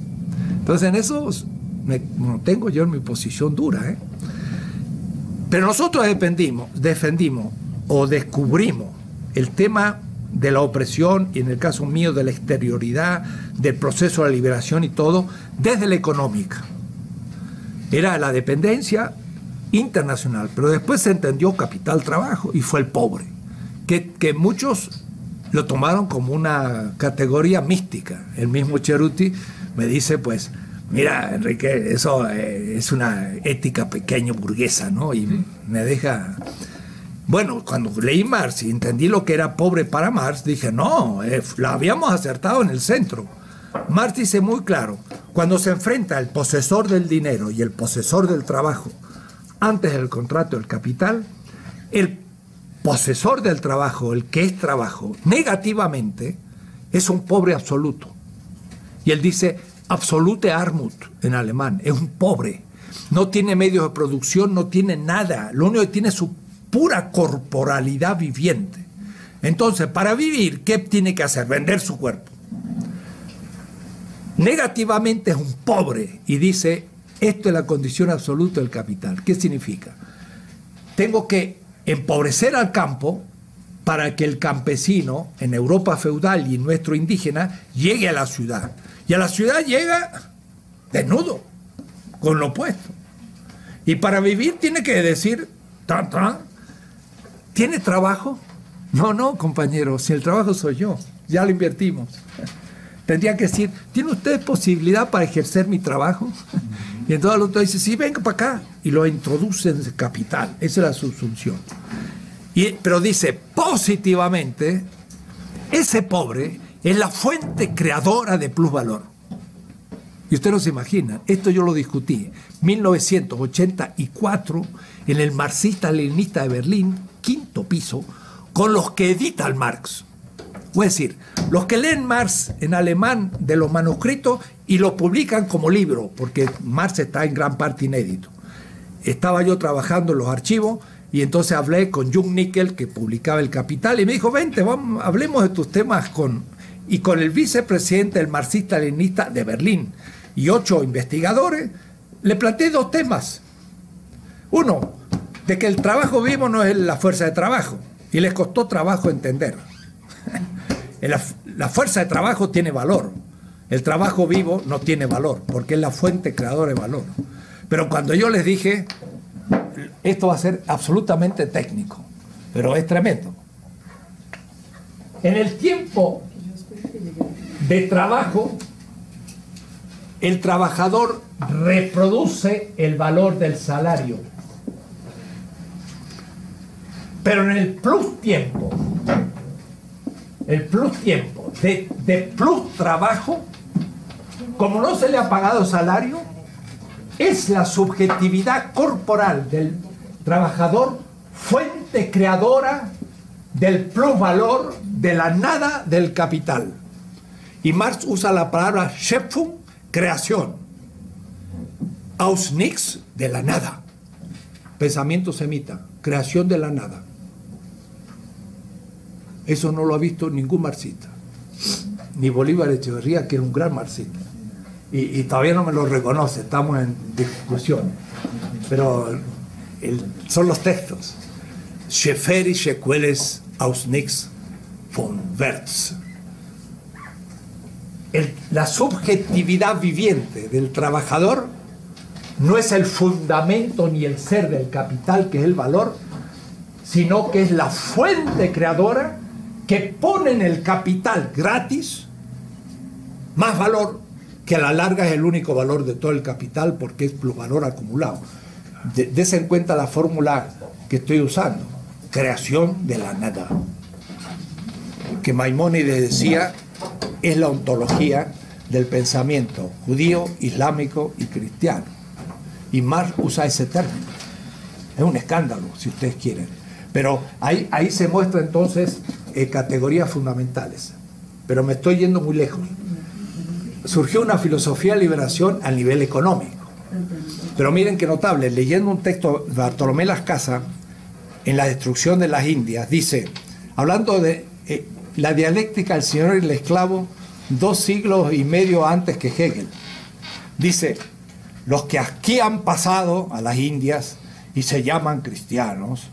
Entonces en eso no tengo yo en mi posición dura, ¿eh? Pero nosotros defendimos o descubrimos el tema de la opresión y en el caso mío de la exterioridad, del proceso de la liberación y todo, desde la económica. Era la dependencia internacional, pero después se entendió capital-trabajo y fue el pobre, que muchos lo tomaron como una categoría mística. El mismo Cerruti me dice, pues, mira, Enrique, eso es una ética pequeño burguesa, ¿no? Y me deja... Bueno, cuando leí Marx y entendí lo que era pobre para Marx, dije, no, la habíamos acertado en el centro. Marx dice muy claro, cuando se enfrenta el posesor del dinero y el posesor del trabajo antes del contrato del capital, el posesor del trabajo, el que es trabajo, negativamente, es un pobre absoluto. Y él dice, absolute Armut en alemán, es un pobre. No tiene medios de producción, no tiene nada. Lo único que tiene es su pura corporalidad viviente. Entonces, para vivir, ¿qué tiene que hacer? Vender su cuerpo. Negativamente es un pobre y dice, esto es la condición absoluta del capital. ¿Qué significa? Tengo que empobrecer al campo para que el campesino en Europa feudal y nuestro indígena llegue a la ciudad. Y a la ciudad llega desnudo, con lo opuesto. Y para vivir tiene que decir, ¿tiene trabajo? No, compañero, si el trabajo soy yo, ya lo invertimos. Tendría que decir, ¿tiene usted posibilidad para ejercer mi trabajo? Y entonces el otro dice, sí, venga para acá. Y lo introduce en el capital. Esa es la subsunción. Pero dice, positivamente, ese pobre es la fuente creadora de plusvalor. Y usted no se imagina, esto yo lo discutí en 1984 en el Marxista-Leninista de Berlín, quinto piso, con los que editan Marx. Es decir, los que leen Marx en alemán de los manuscritos y lo publican como libro, porque Marx está en gran parte inédito. Estaba yo trabajando en los archivos y entonces hablé con Jung Nickel, que publicaba El Capital, y me dijo, vente, vamos, hablemos de tus temas con el vicepresidente del Marxista-Leninista de Berlín y 8 investigadores. Le planteé 2 temas. Uno, de que el trabajo vivo no es la fuerza de trabajo, y les costó trabajo entender. La fuerza de trabajo tiene valor. El trabajo vivo no tiene valor, porque es la fuente creadora de valor. Pero cuando yo les dije, esto va a ser absolutamente técnico, pero es tremendo. En el tiempo de trabajo, el trabajador reproduce el valor del salario. Pero en el plus tiempo de plus trabajo, como no se le ha pagado salario, es la subjetividad corporal del trabajador fuente creadora del plusvalor, de la nada del capital. Y Marx usa la palabra Schöpfung, creación. Aus nichts, de la nada. Pensamiento semita, creación de la nada. Eso no lo ha visto ningún marxista. Ni Bolívar Echeverría, que era un gran marxista. Y todavía no me lo reconoce, estamos en discusión. Pero son los textos. Scheferi Schequeles aus nichts von Werts. La subjetividad viviente del trabajador no es el fundamento ni el ser del capital, que es el valor, sino que es la fuente creadora que pone en el capital gratis más valor, que a la larga es el único valor de todo el capital, porque es plusvalor acumulado. Dese en cuenta la fórmula que estoy usando: creación de la nada, que Maimónides decía es la ontología del pensamiento judío, islámico y cristiano. Y Marx usa ese término. Es un escándalo, si ustedes quieren. Pero ahí se muestra entonces categorías fundamentales. Pero me estoy yendo muy lejos. Surgió una filosofía de liberación a nivel económico. Pero miren qué notable, leyendo un texto de Bartolomé Las Casas, en La destrucción de las Indias, dice, hablando de la dialéctica del señor y el esclavo, 2 siglos y medio antes que Hegel, dice, los que aquí han pasado a las Indias y se llaman cristianos,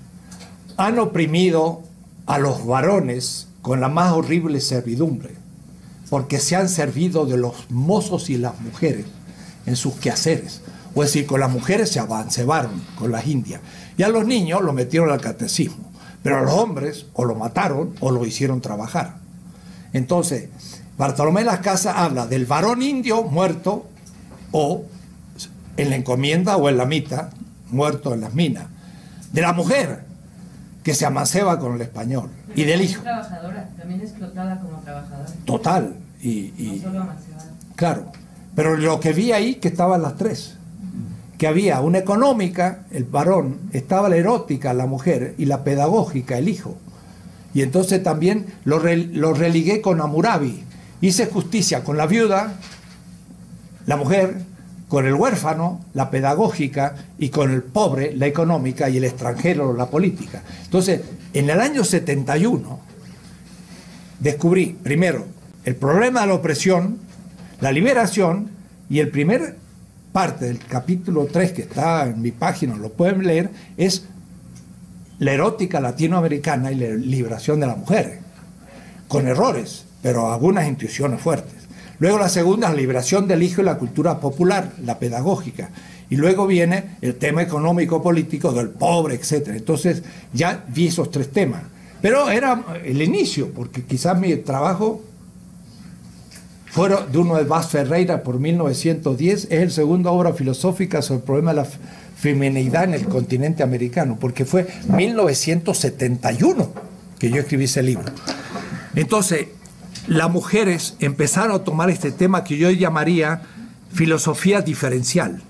han oprimido a los varones con la más horrible servidumbre, porque se han servido de los mozos y las mujeres en sus quehaceres. O es decir, con las mujeres se avancebaron con las indias, y a los niños los metieron al catecismo, pero a los hombres o lo mataron o lo hicieron trabajar. Entonces, Bartolomé Las Casas habla del varón indio muerto, o en la encomienda o en la mita, muerto en las minas, de la mujer que se amanceba con el español, y del hijo. Trabajadora, también explotada como trabajadora. Total. No solo amancebada. Claro, pero lo que vi ahí que estaban las tres, que había una económica, el varón, estaba la erótica, la mujer, y la pedagógica, el hijo. Y entonces también lo religué con Hammurabi. Hice justicia con la viuda, la mujer, con el huérfano, la pedagógica, y con el pobre, la económica, y el extranjero, la política. Entonces, en el año 71, descubrí, primero, el problema de la opresión, la liberación, y el primer parte del capítulo 3, que está en mi página, lo pueden leer, es la erótica latinoamericana y la liberación de la mujer, con errores, pero algunas intuiciones fuertes. Luego la segunda, la liberación del hijo y la cultura popular, la pedagógica. Y luego viene el tema económico-político del pobre, etc. Entonces ya vi esos 3 temas. Pero era el inicio, porque quizás mi trabajo fuera de uno de Vaz Ferreira por 1910, es el segunda obra filosófica sobre el problema de la feminidad en el continente americano, porque fue 1971 que yo escribí ese libro. Entonces, las mujeres empezaron a tomar este tema que yo llamaría filosofía diferencial.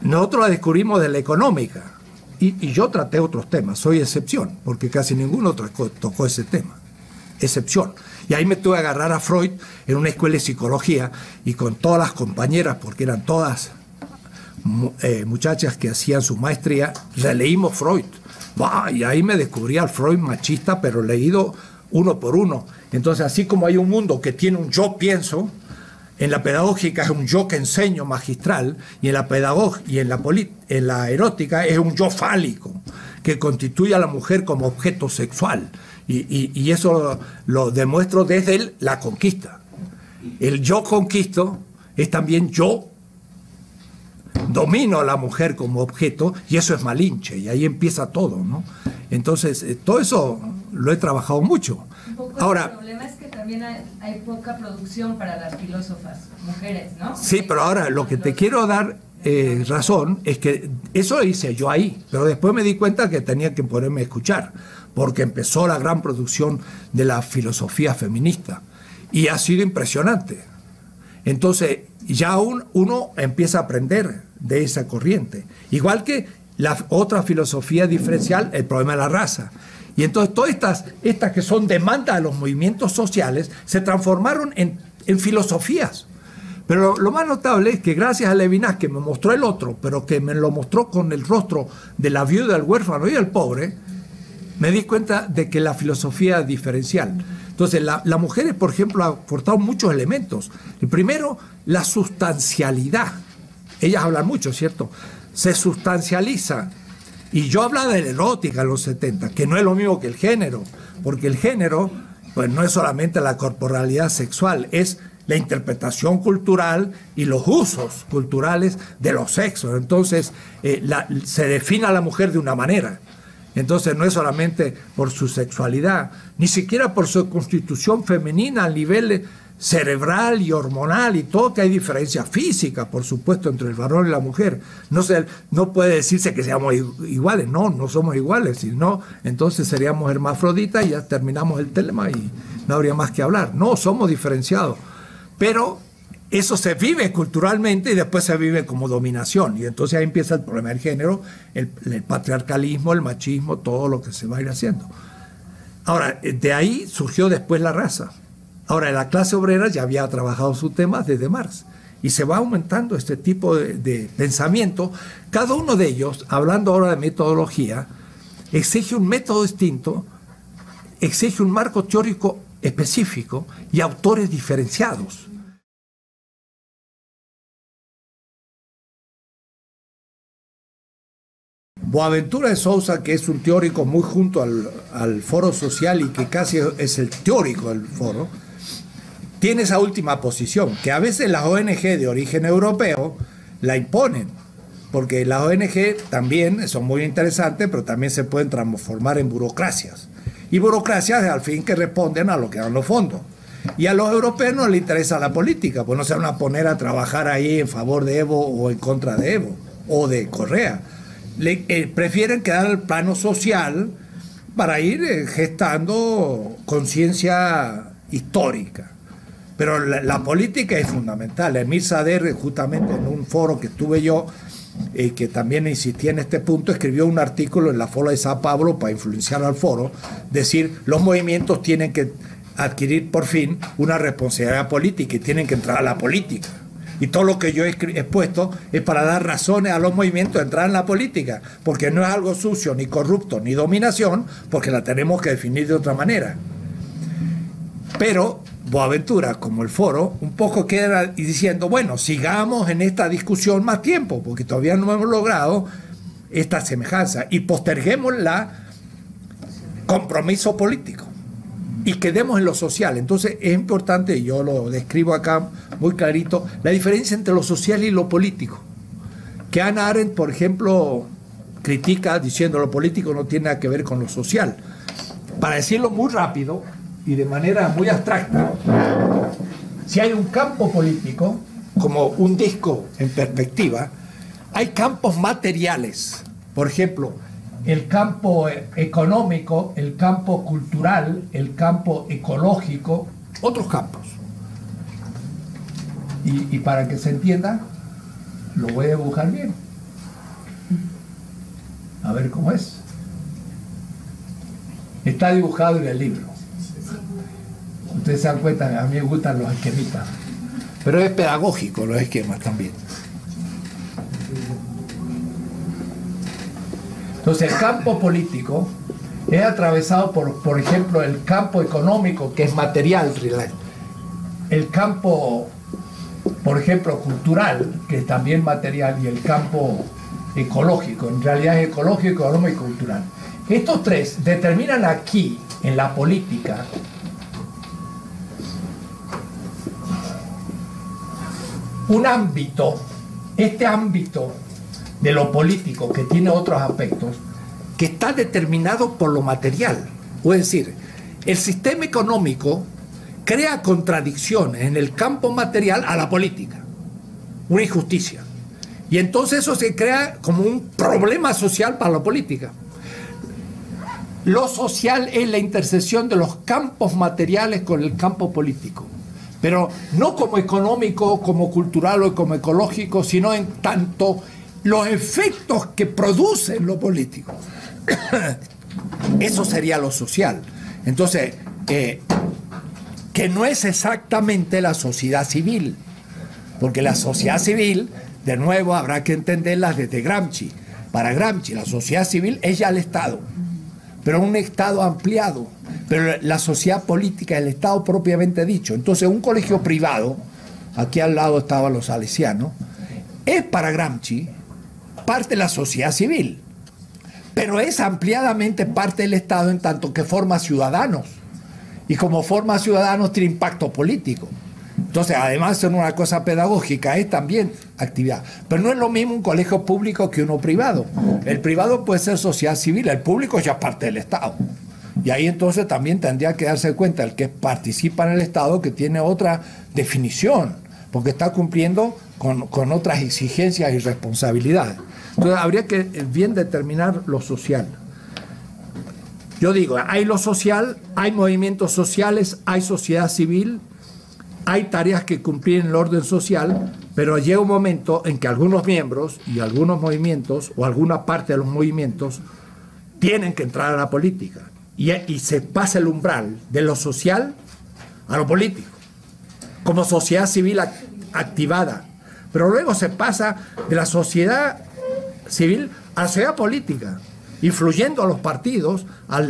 Nosotros la descubrimos de la económica, y yo traté otros temas, soy excepción, porque casi ninguno tocó ese tema, excepción. Y ahí me tuve que agarrar a Freud en una escuela de psicología, y con todas las compañeras, porque eran todas muchachas que hacían su maestría, releímos Freud. Y ahí me descubrí al Freud machista, pero leído uno por uno. Entonces, así como hay un mundo que tiene un yo pienso, en la pedagógica es un yo que enseño magistral, y en la en la erótica es un yo fálico que constituye a la mujer como objeto sexual, y eso lo demuestro desde la conquista. El yo conquisto es también yo domino a la mujer como objeto, y eso es Malinche, y ahí empieza todo, ¿no? Entonces, todo eso lo he trabajado mucho. Un poco Ahora, el problema es que también hay poca producción para las filósofas mujeres, ¿no? Sí, pero ahora lo que te quiero dar razón es que eso lo hice yo ahí, pero después me di cuenta que tenía que ponerme a escuchar, porque empezó la gran producción de la filosofía feminista y ha sido impresionante. Entonces ya uno empieza a aprender de esa corriente, igual que la otra filosofía diferencial, el problema de la raza. Y entonces todas estas que son demanda de los movimientos sociales se transformaron en filosofías. Pero lo más notable es que gracias a Levinas, que me mostró el otro, pero que me lo mostró con el rostro de la viuda, el huérfano y el pobre, me di cuenta de que la filosofía es diferencial. Entonces, las mujeres, por ejemplo, han aportado muchos elementos. El primero, la sustancialidad. Ellas hablan mucho, ¿cierto? Se sustancializa. Y yo hablaba de la erótica en los 70, que no es lo mismo que el género, porque el género, pues no es solamente la corporalidad sexual, es la interpretación cultural y los usos culturales de los sexos. Entonces, se define a la mujer de una manera. Entonces, no es solamente por su sexualidad, ni siquiera por su constitución femenina a nivel cerebral y hormonal y todo, que hay diferencia física, por supuesto, entre el varón y la mujer. No puede decirse que seamos iguales, no somos iguales, sino entonces seríamos hermafroditas y ya terminamos el tema y no habría más que hablar. No, somos diferenciados. Pero eso se vive culturalmente y después se vive como dominación. Y entonces ahí empieza el problema del género, el patriarcalismo, el machismo, todo lo que se va a ir haciendo. Ahora, de ahí surgió después la raza. Ahora, la clase obrera ya había trabajado su tema desde Marx. Y se va aumentando este tipo de pensamiento. Cada uno de ellos, hablando ahora de metodología, exige un método distinto, exige un marco teórico específico y autores diferenciados. Boaventura de Sousa, que es un teórico muy junto al foro social y que casi es el teórico del foro, tiene esa última posición, que a veces las ONG de origen europeo la imponen, porque las ONG también son muy interesantes, pero también se pueden transformar en burocracias. Y burocracias al fin que responden a lo que dan los fondos. Y a los europeos no les interesa la política, pues no se van a poner a trabajar ahí en favor de Evo o en contra de Evo o de Correa. Prefieren quedar al plano social para ir gestando conciencia histórica. Pero la política es fundamental. Emir Sader, justamente en un foro que tuve yo, que también insistía en este punto, escribió un artículo en la Fola de Sao Paulo para influenciar al foro, decir, los movimientos tienen que adquirir por fin una responsabilidad política y tienen que entrar a la política. Y todo lo que yo he expuesto es para dar razones a los movimientos de entrar en la política, porque no es algo sucio, ni corrupto, ni dominación, porque la tenemos que definir de otra manera. Pero Boaventura, como el foro, un poco queda diciendo, bueno, sigamos en esta discusión más tiempo, porque todavía no hemos logrado esta semejanza, y posterguemos la compromiso político y quedemos en lo social. Entonces es importante, y yo lo describo acá muy clarito, la diferencia entre lo social y lo político, que Hannah Arendt, por ejemplo, critica diciendo lo político no tiene nada que ver con lo social. Para decirlo muy rápido y de manera muy abstracta, si hay un campo político, como un disco en perspectiva, hay campos materiales. Por ejemplo, el campo económico, el campo cultural, el campo ecológico, otros campos. Y para que se entienda, lo voy a dibujar bien. A ver cómo es. Está dibujado en el libro. Ustedes se dan cuenta, a mí me gustan los esquemitas. Pero es pedagógico los esquemas también. Entonces el campo político es atravesado por ejemplo, el campo económico, que es material, el campo, por ejemplo, cultural, que es también material, y el campo ecológico, en realidad es ecológico, económico y cultural. Estos tres determinan aquí, en la política, un ámbito, este ámbito de lo político, que tiene otros aspectos, que está determinado por lo material. Es decir, el sistema económico crea contradicciones en el campo material a la política, una injusticia. Y entonces eso se crea como un problema social para la política. Lo social es la intersección de los campos materiales con el campo político, pero no como económico, como cultural o como ecológico, sino en tanto los efectos que producen lo político. Eso sería lo social. Entonces, que no es exactamente la sociedad civil, porque la sociedad civil, de nuevo, habrá que entenderla desde Gramsci. Para Gramsci, la sociedad civil es ya el Estado, pero un Estado ampliado. Pero la sociedad política es el Estado propiamente dicho. Entonces, un colegio privado, aquí al lado estaban los salesianos, es para Gramsci parte de la sociedad civil, pero es ampliadamente parte del Estado en tanto que forma ciudadanos. Y como forma ciudadanos tiene impacto político. Entonces, además de ser una cosa pedagógica, es también actividad. Pero no es lo mismo un colegio público que uno privado. El privado puede ser sociedad civil, el público ya es parte del Estado. Y ahí entonces también tendría que darse cuenta el que participa en el Estado que tiene otra definición, porque está cumpliendo con otras exigencias y responsabilidades. Entonces, habría que bien determinar lo social. Yo digo, hay lo social, hay movimientos sociales, hay sociedad civil, hay tareas que cumplir en el orden social, pero llega un momento en que algunos miembros y algunos movimientos o alguna parte de los movimientos tienen que entrar a la política y se pasa el umbral de lo social a lo político, como sociedad civil activada, pero luego se pasa de la sociedad civil a la sociedad política, influyendo a los partidos, a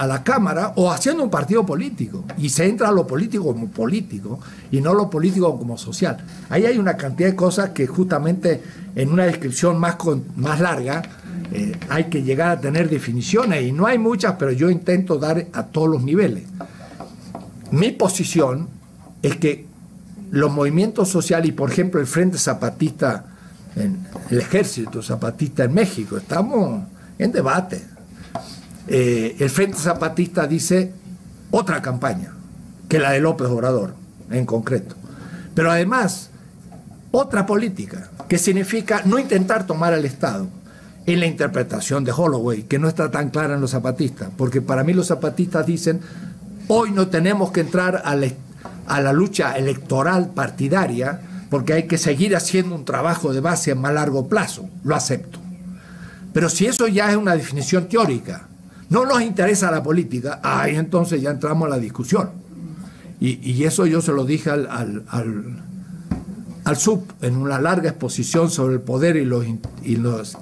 la Cámara o haciendo un partido político. Y se entra a lo político como político y no lo político como social. Ahí hay una cantidad de cosas que justamente en una descripción más larga hay que llegar a tener definiciones y no hay muchas, pero yo intento dar a todos los niveles. Mi posición es que los movimientos sociales y por ejemplo el Frente Zapatista, el Ejército Zapatista en México, estamos en debate. El Frente Zapatista dice otra campaña que la de López Obrador en concreto, pero además otra política que significa no intentar tomar al Estado en la interpretación de Holloway, que no está tan clara en los zapatistas, porque para mí los zapatistas dicen hoy no tenemos que entrar a la lucha electoral partidaria porque hay que seguir haciendo un trabajo de base a más largo plazo. Lo acepto. Pero si eso ya es una definición teórica, no nos interesa la política, ahí entonces ya entramos a la discusión. Y eso yo se lo dije al SUP en una larga exposición sobre el poder y las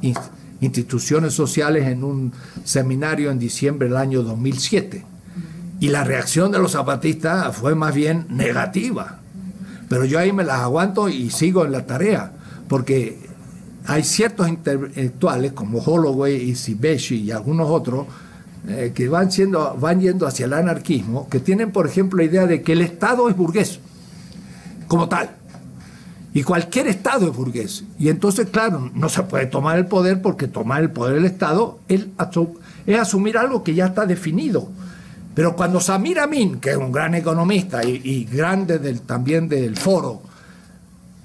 instituciones sociales en un seminario en diciembre del año 2007. Y la reacción de los zapatistas fue más bien negativa. Pero yo ahí me las aguanto y sigo en la tarea, porque hay ciertos intelectuales como Holloway y Sibeshi y algunos otros que van yendo hacia el anarquismo, que tienen, por ejemplo, la idea de que el Estado es burgués, como tal. Y cualquier Estado es burgués. Y entonces, claro, no se puede tomar el poder porque tomar el poder del Estado es asumir algo que ya está definido. Pero cuando Samir Amin, que es un gran economista y grande también del foro,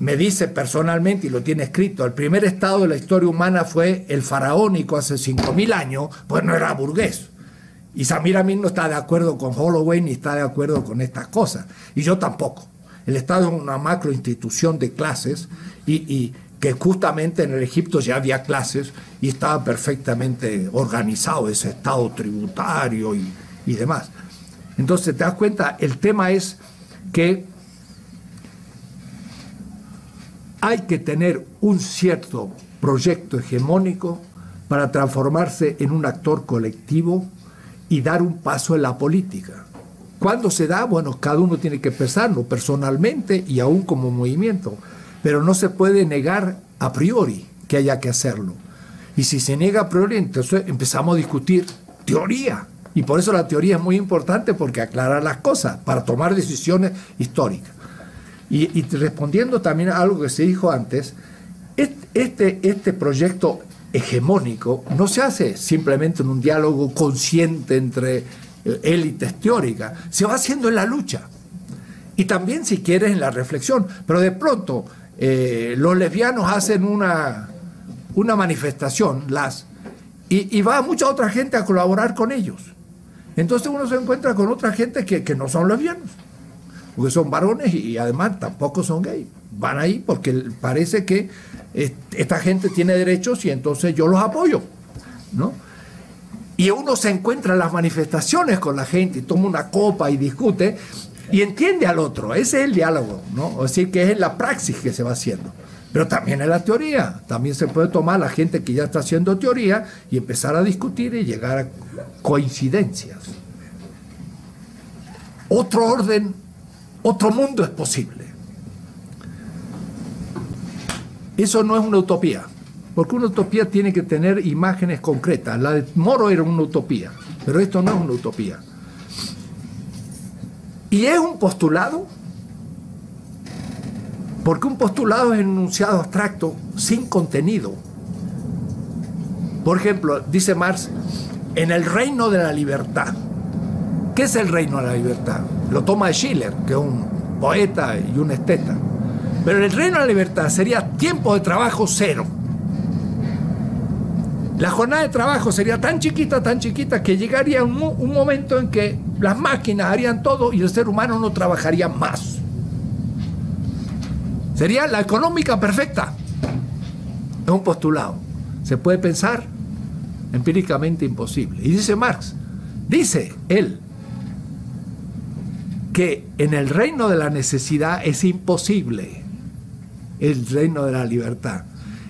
me dice personalmente, y lo tiene escrito, el primer Estado de la historia humana fue el faraónico hace 5.000 años, pues no era burgués. Y Samir Amin no está de acuerdo con Holloway ni está de acuerdo con estas cosas. Y yo tampoco. El Estado es una macroinstitución de clases y que justamente en el Egipto ya había clases y estaba perfectamente organizado ese Estado tributario y demás. Entonces, te das cuenta, el tema es que hay que tener un cierto proyecto hegemónico para transformarse en un actor colectivo y dar un paso en la política. ¿Cuándo se da? Bueno, cada uno tiene que pensarlo personalmente y aún como movimiento, pero no se puede negar a priori que haya que hacerlo. Y si se niega a priori, entonces empezamos a discutir teoría. Y por eso la teoría es muy importante, porque aclara las cosas para tomar decisiones históricas. Y respondiendo también a algo que se dijo antes, este proyecto hegemónico no se hace simplemente en un diálogo consciente entre élites teóricas, se va haciendo en la lucha. Y también, si quieres, en la reflexión. Pero de pronto, los lesbianos hacen una manifestación, y va mucha otra gente a colaborar con ellos. Entonces uno se encuentra con otra gente que no son lesbianos, porque son varones y además tampoco son gays. Van ahí porque parece que esta gente tiene derechos y entonces yo los apoyo, ¿no? Y uno se encuentra en las manifestaciones con la gente y toma una copa y discute y entiende al otro. Ese es el diálogo, ¿no? Es decir, que es en la praxis que se va haciendo. Pero también en la teoría. También se puede tomar la gente que ya está haciendo teoría y empezar a discutir y llegar a coincidencias. Otro orden, otro mundo es posible. Eso no es una utopía, porque una utopía tiene que tener imágenes concretas. La de Moro era una utopía, pero esto no es una utopía. Y es un postulado, porque un postulado es un enunciado abstracto sin contenido. Por ejemplo, dice Marx, en el reino de la libertad. ¿Qué es el reino de la libertad? Lo toma de Schiller, que es un poeta y un esteta. Pero el reino de la libertad sería tiempo de trabajo cero. La jornada de trabajo sería tan chiquita, que llegaría un momento en que las máquinas harían todo y el ser humano no trabajaría más. Sería la económica perfecta. Es un postulado. Se puede pensar empíricamente imposible. Y dice Marx, dice él, que en el reino de la necesidad es imposible el reino de la libertad.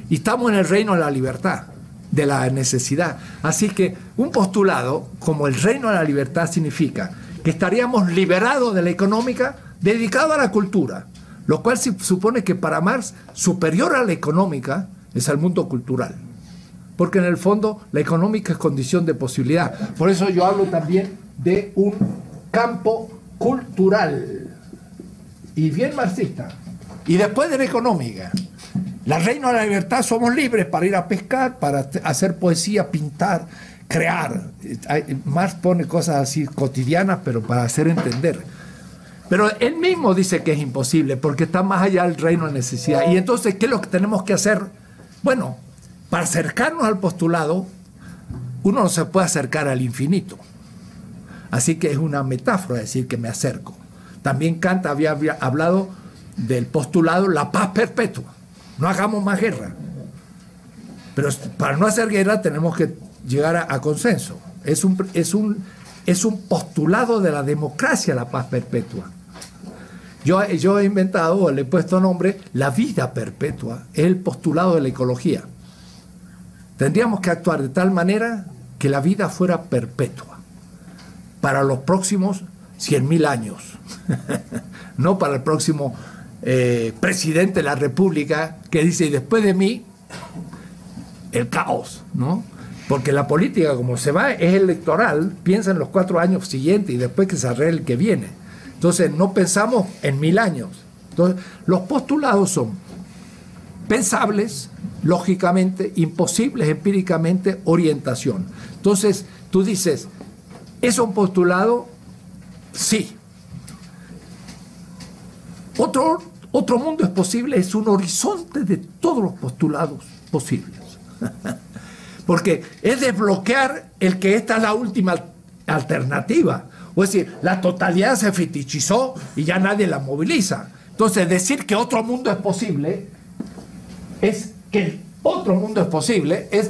Y estamos en el reino de la libertad, de la necesidad. Así que un postulado como el reino de la libertad significa que estaríamos liberados de la económica, dedicados a la cultura, lo cual supone que para Marx superior a la económica es el mundo cultural, porque en el fondo la económica es condición de posibilidad. Por eso yo hablo también de un campo cultural y bien marxista. Y después de la económica, el reino de la libertad, somos libres para ir a pescar, para hacer poesía, pintar, crear. Marx pone cosas así cotidianas, pero para hacer entender. Pero él mismo dice que es imposible, porque está más allá del reino de necesidad. Y entonces, ¿qué es lo que tenemos que hacer? Bueno, para acercarnos al postulado, uno no se puede acercar al infinito. Así que es una metáfora decir que me acerco. También Kant había hablado del postulado la paz perpetua. No hagamos más guerra. Pero para no hacer guerra tenemos que llegar a consenso. Es un postulado de la democracia la paz perpetua. Yo he inventado, o le he puesto nombre, la vida perpetua. Es el postulado de la ecología. Tendríamos que actuar de tal manera que la vida fuera perpetua para los próximos 100.000 años. No para el próximo presidente de la República que dice, y después de mí, el caos, ¿no? Porque la política, como se va, es electoral, piensa en los 4 años siguientes y después que se arregle el que viene. Entonces, no pensamos en 1000 años. Entonces, los postulados son pensables, lógicamente, imposibles empíricamente, orientación. Entonces, tú dices, ¿es un postulado? Sí. Otro mundo es posible, es un horizonte de todos los postulados posibles. Porque es desbloquear el que esta es la última alternativa. O es decir, la totalidad se fetichizó y ya nadie la moviliza. Entonces, decir que otro mundo es posible es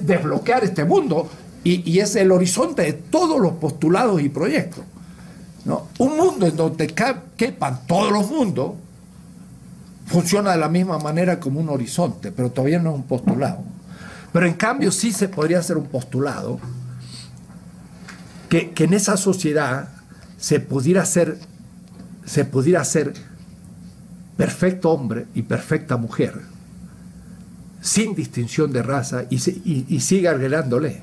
desbloquear este mundo y es el horizonte de todos los postulados y proyectos, ¿no? Un mundo en donde quepan todos los mundos funciona de la misma manera como un horizonte, pero todavía no es un postulado. Pero en cambio sí se podría hacer un postulado que en esa sociedad se pudiera hacer perfecto hombre y perfecta mujer, sin distinción de raza, y sigue agregándole.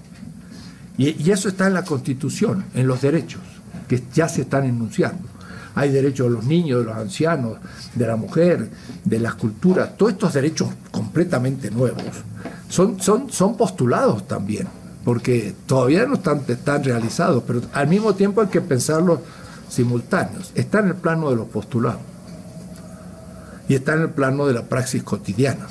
Y eso está en la Constitución, en los derechos, que ya se están enunciando. Hay derechos de los niños, de los ancianos, de la mujer, de las culturas, todos estos derechos completamente nuevos. Son postulados también, porque todavía no están realizados, pero al mismo tiempo hay que pensarlos simultáneos. Está en el plano de los postulados y está en el plano de la praxis cotidiana.